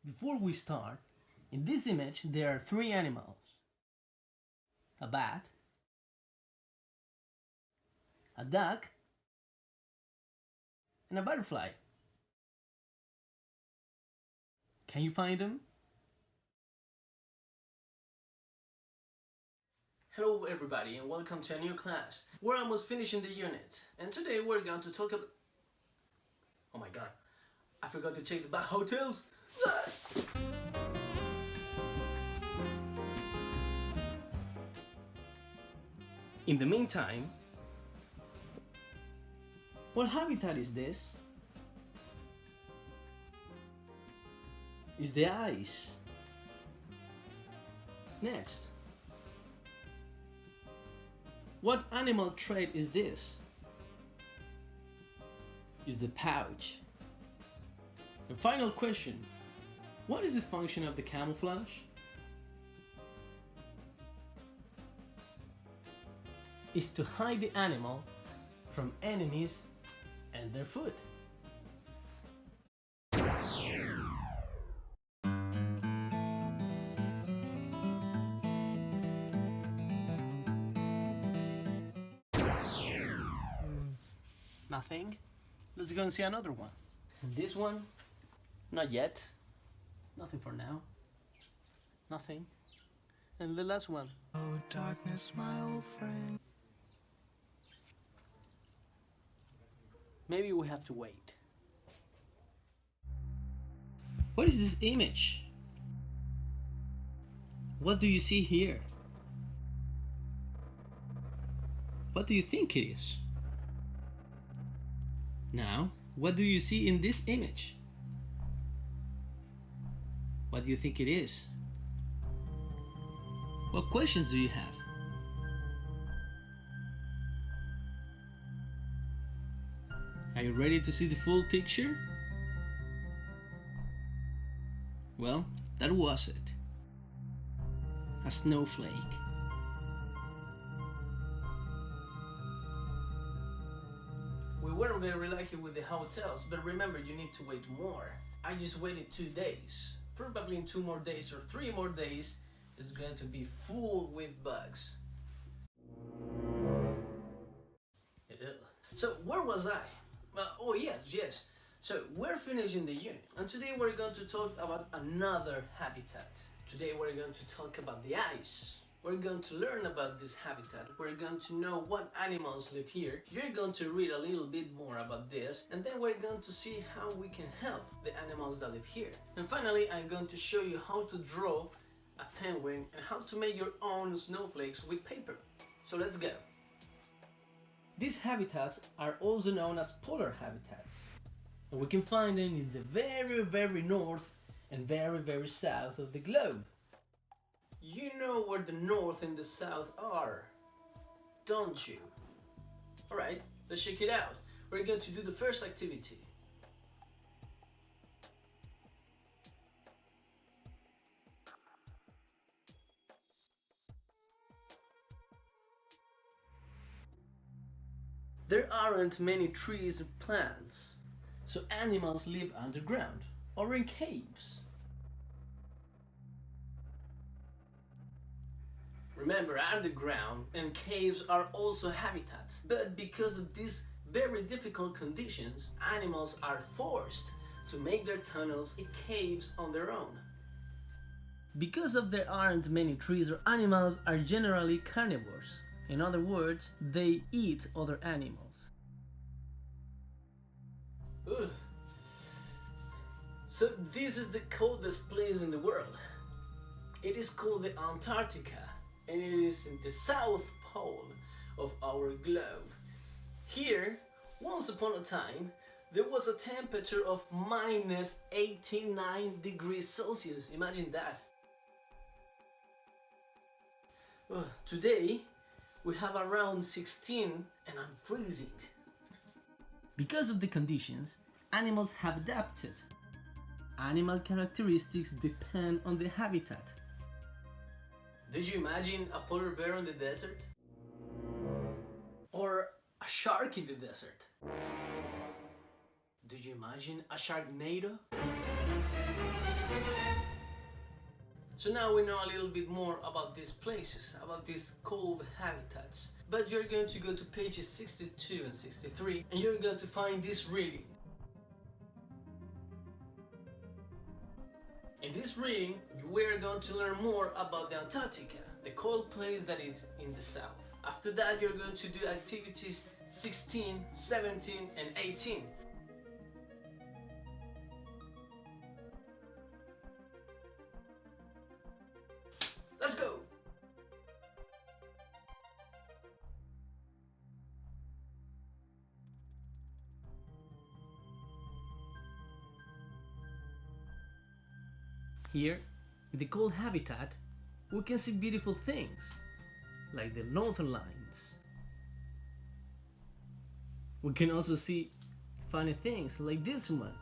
Before we start, in this image there are three animals: a bat, a duck, and a butterfly. Can you find them? Hello everybody and welcome to a new class. We're almost finishing the unit and today we're going to talk about... Oh my god, I forgot to check the back hotels. In the meantime, what habitat is this? Is the ice. Next, what animal trait is this? Is the pouch. The final question, what is the function of the camouflage? Is to hide the animal from enemies and their food. Nothing? Let's go and see another one. This one? Not yet. Nothing for now. Nothing. And the last one. Oh, darkness, my old friend. Maybe we have to wait. What is this image? What do you see here? What do you think it is? Now, what do you see in this image? What do you think it is? What questions do you have? Are you ready to see the full picture? Well, that was it. A snowflake. We weren't very lucky with the hotels, but remember, you need to wait more. I just waited 2 days. Probably in 2 more days or 3 more days, it's going to be full with bugs. So where was I? Oh yes. So we're finishing the unit, and today we're going to talk about another habitat. Today we're going to talk about the ice. We're going to learn about this habitat. We're going to know what animals live here. You're going to read a little bit more about this, and then we're going to see how we can help the animals that live here. And finally, I'm going to show you how to draw a penguin and how to make your own snowflakes with paper. So let's go. These habitats are also known as polar habitats, and we can find them in the very north and very south of the globe. You know where the north and the south are, don't you? Alright, let's check it out. We're going to do the first activity. There aren't many trees and plants, so animals live underground or in caves. Remember, underground and caves are also habitats, but because of these very difficult conditions, animals are forced to make their tunnels in caves on their own. Because of there aren't many trees, or animals are generally carnivores. In other words, they eat other animals. Ugh. So this is the coldest place in the world. It is called the Antarctica, and it is in the south pole of our globe. Here, once upon a time, there was a temperature of minus 89 degrees Celsius. Imagine that. Today, we have around 16 and I'm freezing. Because of the conditions, animals have adapted. Animal characteristics depend on the habitat. Did you imagine a polar bear in the desert? Or a shark in the desert? Did you imagine a sharknado? So now we know a little bit more about these places, about these cold habitats. But you're going to go to pages 62 and 63 and you're going to find this reading. In this reading, we're going to learn more about the Antarctica, the cold place that is in the south. After that, you're going to do activities 16, 17, and 18. Let's go! Here, in the cold habitat, we can see beautiful things, like the northern lights. We can also see funny things, like this one.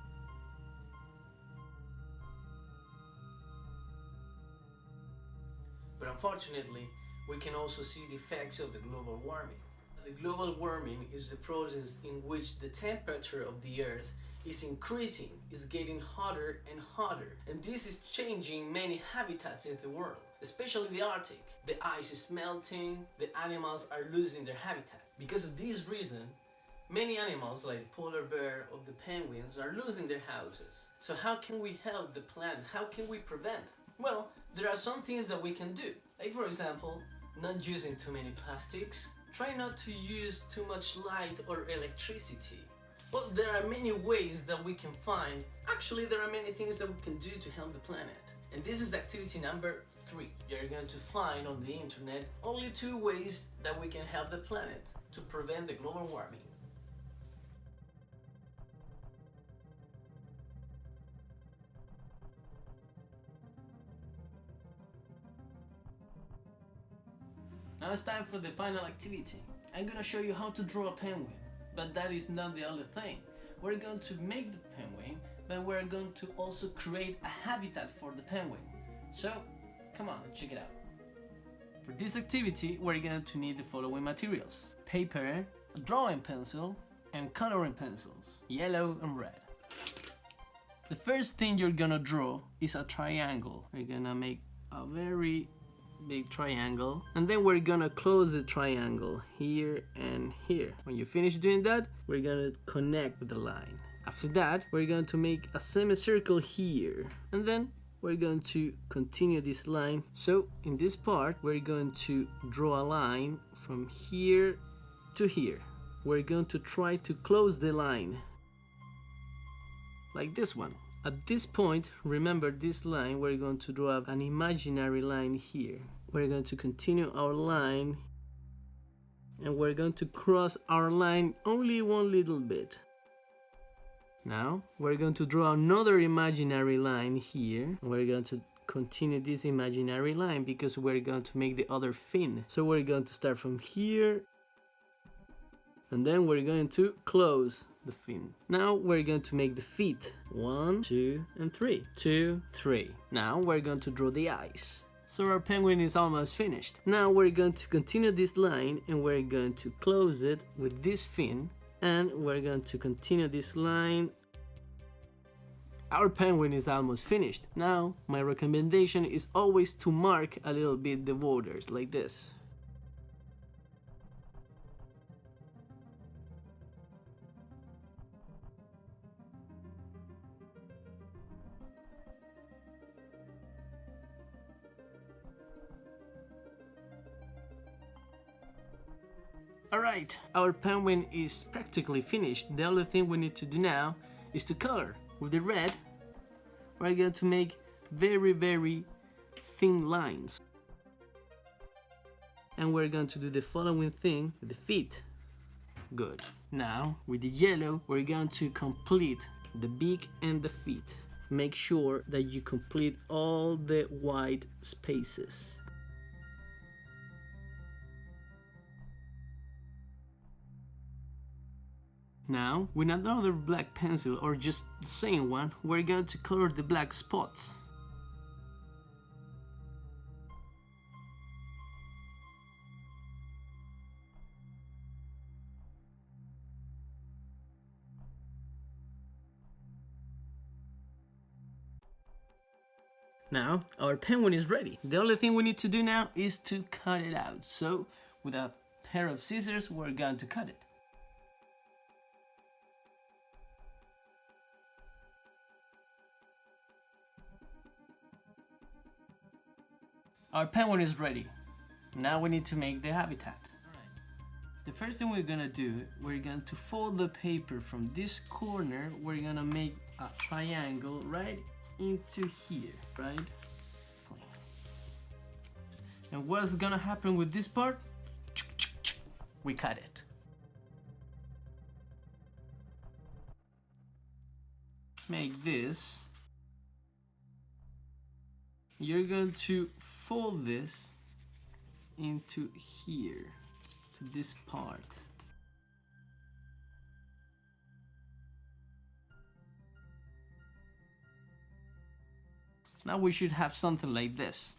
But unfortunately, we can also see the effects of the global warming. The global warming is the process in which the temperature of the Earth is increasing, is getting hotter and hotter, and this is changing many habitats in the world, especially the Arctic. The ice is melting, the animals are losing their habitat. Because of this reason, many animals like the polar bear or the penguins are losing their houses. So how can we help the planet? How can we prevent? Well, there are some things that we can do. Like for example, not using too many plastics. Try not to use too much light or electricity. Well, there are many ways that we can find. Actually, there are many things that we can do to help the planet. And this is activity number 3. You're going to find on the internet only 2 ways that we can help the planet to prevent the global warming. Now it's time for the final activity. I'm gonna show you how to draw a penguin, but that is not the only thing. We're going to make the penguin, but we're going to also create a habitat for the penguin. So, come on, check it out. For this activity, we're going to need the following materials: paper, a drawing pencil, and coloring pencils, yellow and red. The first thing you're gonna draw is a triangle. We're gonna make a very big triangle, and then we're gonna close the triangle here and here. When you finish doing that, we're gonna connect with the line. After that, we're going to make a semicircle here, and then we're going to continue this line. So in this part, we're going to draw a line from here to here. We're going to try to close the line like this one. At this point, remember this line, we're going to draw an imaginary line here. We're going to continue our line, and we're going to cross our line only one little bit. Now, we're going to draw another imaginary line here. We're going to continue this imaginary line because we're going to make the other fin. So we're going to start from here, and then we're going to close the fin. Now we're going to make the feet. 1, 2, and 3. 2, 3. Now we're going to draw the eyes. So our penguin is almost finished. Now we're going to continue this line, and we're going to close it with this fin, and we're going to continue this line. Our penguin is almost finished. Now my recommendation is always to mark a little bit the borders like this. Alright, our penguin is practically finished. The only thing we need to do now is to color. With the red, we're going to make very, very thin lines. And we're going to do the following thing with the feet. Good. Now, with the yellow, we're going to complete the beak and the feet. Make sure that you complete all the white spaces. Now, with another black pencil or just the same one, we're going to color the black spots. Now our penguin is ready. The only thing we need to do now is to cut it out. So with a pair of scissors, we're going to cut it. Our penguin is ready. Now we need to make the habitat. The first thing we're gonna do, we're going to fold the paper from this corner. We're gonna make a triangle right into here, right? And what's gonna happen with this part? We cut it. Make this. You're going to fold this into here, to this part. Now we should have something like this.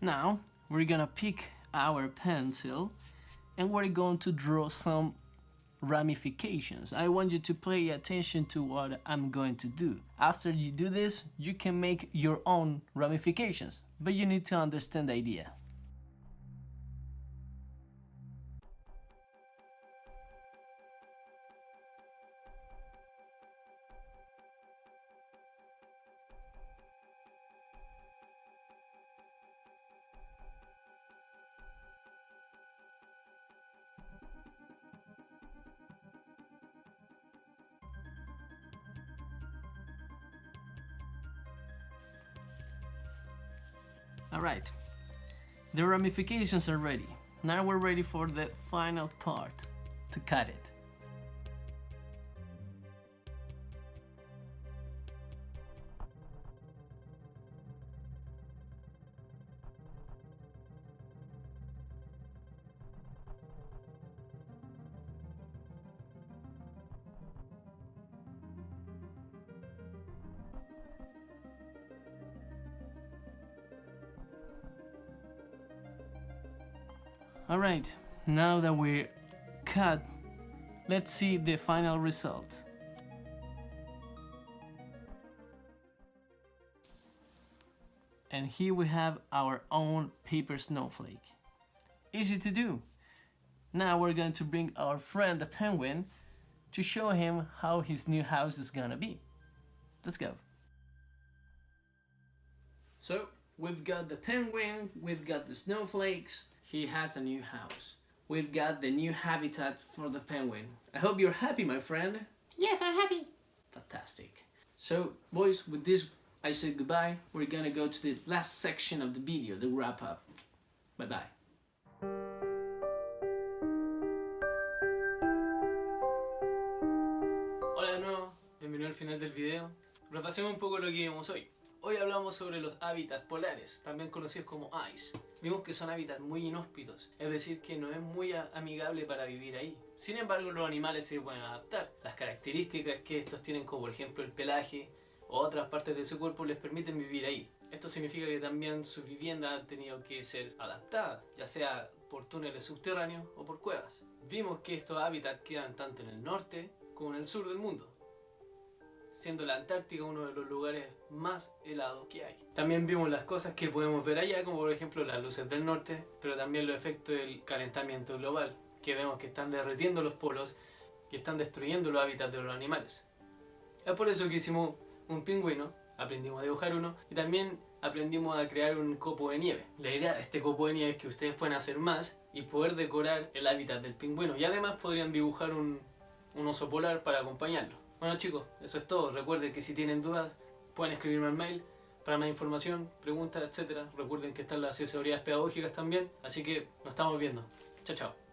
Now we're gonna pick our pencil and we're going to draw some ramifications. I want you to pay attention to what I'm going to do. After you do this, you can make your own ramifications, but you need to understand the idea. Alright, the ramifications are ready. Now we're ready for the final part, to cut it. Alright, now that we're cut, let's see the final result. And here we have our own paper snowflake. Easy to do. Now we're going to bring our friend the penguin to show him how his new house is gonna be. Let's go. So we've got the penguin, we've got the snowflakes. He has a new house. We've got the new habitat for the penguin. I hope you're happy, my friend. Yes, I'm happy. Fantastic. So, boys, with this, I say goodbye. We're gonna go to the last section of the video, the wrap up. Bye-bye. Hola de nuevo, bienvenido al final del video. Repasemos un poco lo que vimos hoy. Hoy hablamos sobre los hábitats polares, también conocidos como ice. Vimos que son hábitats muy inhóspitos, es decir, que no es muy amigable para vivir ahí. Sin embargo, los animales se pueden adaptar. Las características que estos tienen, como por ejemplo el pelaje o otras partes de su cuerpo, les permiten vivir ahí. Esto significa que también sus viviendas han tenido que ser adaptadas, ya sea por túneles subterráneos o por cuevas. Vimos que estos hábitats quedan tanto en el norte como en el sur del mundo, siendo la Antártica uno de los lugares más helados que hay. También vimos las cosas que podemos ver allá, como por ejemplo las luces del norte, pero también los efectos del calentamiento global, que vemos que están derritiendo los polos y están destruyendo los hábitats de los animales. Es por eso que hicimos un pingüino, aprendimos a dibujar uno y también aprendimos a crear un copo de nieve. La idea de este copo de nieve es que ustedes pueden hacer más y poder decorar el hábitat del pingüino, y además podrían dibujar un oso polar para acompañarlo. Bueno chicos, eso es todo. Recuerden que si tienen dudas pueden escribirme al mail para más información, preguntas, etc. Recuerden que están las asesorías pedagógicas también. Así que nos estamos viendo. Chao, chao.